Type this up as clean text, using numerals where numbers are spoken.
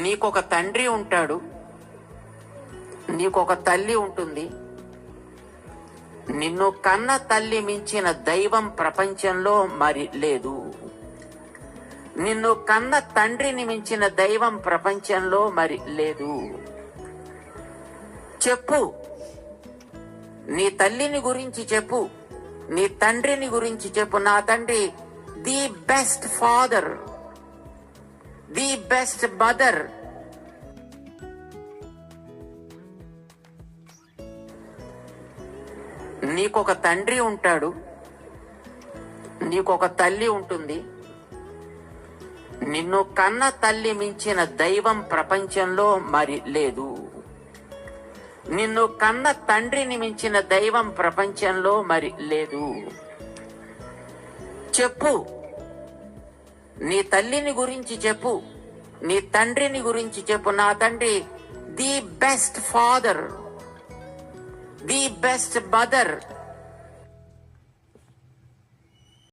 నీకొక తండ్రి ఉంటాడు, నీకొక తల్లి ఉంటుంది. నిన్ను కన్న తల్లి మించిన దైవం ప్రపంచంలో మరి లేదు. నిన్ను కన్న తండ్రిని మించిన దైవం ప్రపంచంలో మరి లేదు. చెప్పు, నీ తల్లిని గురించి చెప్పు, నీ తండ్రిని గురించి చెప్పు. నా తండ్రి the best father, the best mother. నీకొక తండ్రి ఉంటాడు, నీకొక తల్లి ఉంటుంది. నిన్ను కన్న తల్లి మించిన దైవం ప్రపంచంలో మరి లేదు. నిన్ను కన్న తండ్రిని మించిన దైవం ప్రపంచంలో మరి లేదు. చెప్పు, నీ తల్లిని గురించి చెప్పు, నీ తండ్రిని గురించి చెప్పు. నా తండ్రి the best father, the best mother.